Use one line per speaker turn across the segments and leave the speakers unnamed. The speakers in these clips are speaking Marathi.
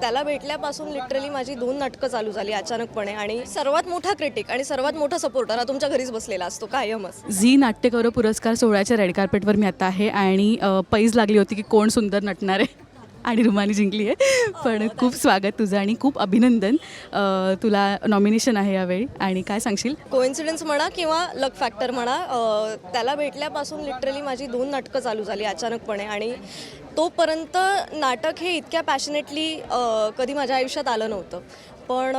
त्याला भेटल्यापासून लिटरली माझी 2 नाटकं चालू झाली अचानकपणे आणि सर्वात मोठा क्रिटिक आणि सर्वात मोठा सपोर्टर हा तुमच्या घरीच बसलेला असतो कायमच.
झी नाट्यगौरव पुरस्कार सोहळ्याच्या रेड कार्पेटवर मी आता आहे आणि पैज लागली होती की कोण सुंदर नटणार आहे आणि रुमानी जिंकली आहे. पण खूप स्वागत तुझं आणि खूप अभिनंदन. तुला नॉमिनेशन आहे यावेळी आणि काय सांगशील?
कोइन्सिडन्स म्हणा किंवा लक फॅक्टर म्हणा, त्याला भेटल्यापासून लिटरली माझी 2 नाटकं चालू झाली अचानकपणे आणि तोपर्यंत नाटक हे इतक्या पॅशनेटली कधी माझ्या आयुष्यात आलं नव्हतं. पण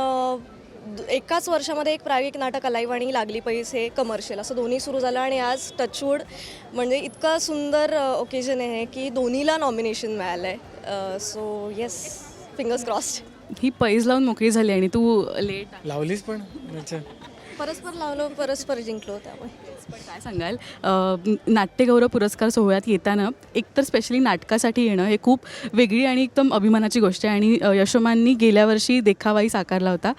एकाच वर्षामध्ये एक प्रायोगिक नाटक अलाईव्ह आणि लागली पैस हे कमर्शियल असं दोन्ही सुरू झालं आणि आज टचवूड म्हणजे इतका सुंदर ओकेजन आहे की दोन्हीला नॉमिनेशन मिळालं आहे. So yes, fingers crossed.
ही पैज लावून मोकळी झाली आणि तू लेट
लावलीस पण अच्छा.
परस्पर लावलो, परस्पर जिंकलो. त्यामुळे
पण काय सांगाल, नाट्यगौरव पुरस्कार सोहळ्यात येताना एकतर स्पेशली नाटकासाठी येणं हे खूप वेगळी आणि एकदम अभिमानाची गोष्ट आहे. आणि यशोमाननी गेल्या वर्षी देखावाही साकारला होता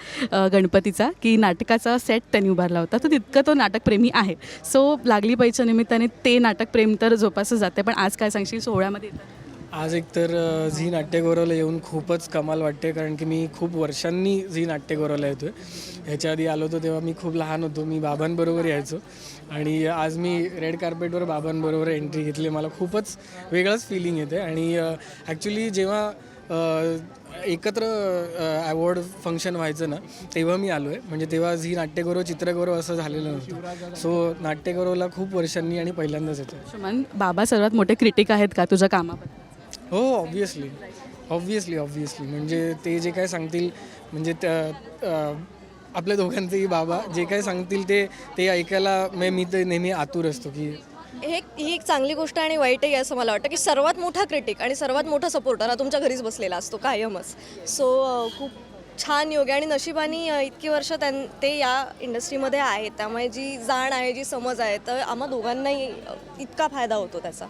गणपतीचा, की नाटकाचा सेट त्यांनी उभारला होता. तर तितकं तो नाटकप्रेमी आहे. सो लागली पाहिजे निमित्ताने ते नाटकप्रेम तर जोपासच जाते. पण आज काय सांगशील सोहळ्यामध्ये येतं?
आज एकतर झी नाट्यगौरवला येऊन खूपच कमाल वाटते, कारण की मी खूप वर्षांनी झी नाट्यगौरवला येतो आहे. ह्याच्या आधी आलो होतो तेव्हा मी खूप लहान होतो, मी बाबांबरोबर यायचो आणि आज मी रेड कार्पेटवर बाबांबरोबर एंट्री घेतली. मला खूपच वेगळंच फिलिंग येते आणि ॲक्च्युली जेव्हा एकत्र अवॉर्ड फंक्शन व्हायचं ना तेव्हा मी आलो आहे, म्हणजे तेव्हा झी नाट्यगौरव चित्रगौरव असं झालेलं नव्हतं. सो नाट्यगौरवला खूप वर्षांनी आणि पहिल्यांदाच येतो.
यशोमान, बाबा सर्वात मोठे क्रिटिक आहेत का तुझ्या कामाबद्दल?
हो, ऑब्वियसली म्हणजे ते जे काय सांगतील, म्हणजे आपल्या दोघांचेही बाबा जे काय सांगतील ते ऐकायला मी तर नेहमी आतुर असतो. की
ही एक चांगली गोष्ट आणि वाईटही असं मला वाटतं की सर्वात मोठा क्रिटिक आणि सर्वात मोठा सपोर्टर हा तुमच्या घरीच बसलेला असतो कायमच. सो खूप छान योग आहे आणि नशिबाने इतकी वर्ष ते या इंडस्ट्रीमध्ये आहेत, त्यामुळे जी जाण आहे, जी समज आहे, तर आम्हा दोघांनाही इतका फायदा होतो त्याचा.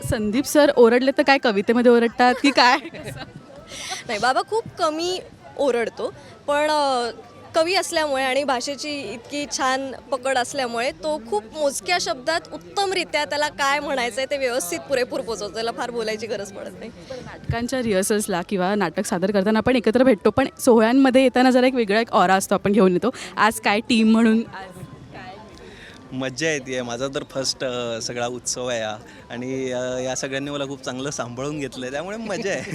संदीप सर ओरडले तर काय कवितेमध्ये ओरडतात की काय?
नाही, बाबा खूप कमी ओरडतो, पण कवी असल्यामुळे आणि भाषेची इतकी छान पकड असल्यामुळे तो खूप मोजक्या शब्दात उत्तमरित्या त्याला काय म्हणायचं आहे ते व्यवस्थित पुरेपूर पोचवतो. त्याला फार बोलायची गरज पडत नाही.
नाटकांच्या रिहर्सल्सला किंवा नाटक सादर करताना आपण एकत्र भेटतो, पण सोहळ्यांमध्ये येताना जरा एक वेगळा एक ऑरा असतो आपण घेऊन येतो. आज काय टीम म्हणून
मज्जा येते. माझा तर फर्स्ट सगळा उत्सव आहे हा आणि या सगळ्यांनी मला खूप चांगलं सांभाळून घेतलं आहे, त्यामुळे मजा आहे.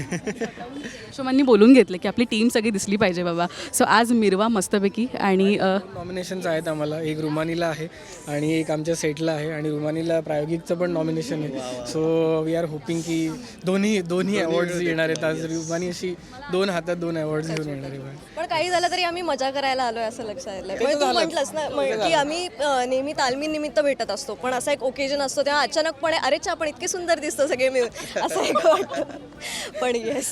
यशोमांनी बोलून घेतलं की आपली टीम सगळी दिसली पाहिजे बाबा. सो आज मिरवा मस्तपैकी. आणि
नॉमिनेशन्स आहेत आम्हाला, एक रुमानीला आहे आणि एक आमच्या सेटला आहे आणि रुमानीला प्रायोगिकचं पण नॉमिनेशन आहे. सो वी आर होपिंग की दोन्ही अवॉर्ड्स येणार आहेत. आज रुमानी अशी 2 हातात 2 अवॉर्ड्स घेऊन येणार आहे.
पण काही झालं तरी आम्ही मजा करायला आलोय असं लक्षात आलं. म्हणजे तू म्हटलंस ना की आम्ही नेहमी तालमी निमित्त भेटत असतो, पण असा एक ओकेजन असतो तेव्हा अचानकपणे अरे आपण इतके सुंदर दिसतो सगळे मिळून असं एक वाटतं. पण येस,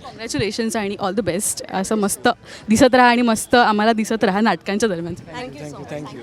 कॉंग्रॅच्युलेशन्स आणि ऑल द बेस्ट. असं मस्त दिसत राहा आणि मस्त आम्हाला दिसत राहा नाटकांच्या दरम्यान.
थँक्यू.
थँक्यू.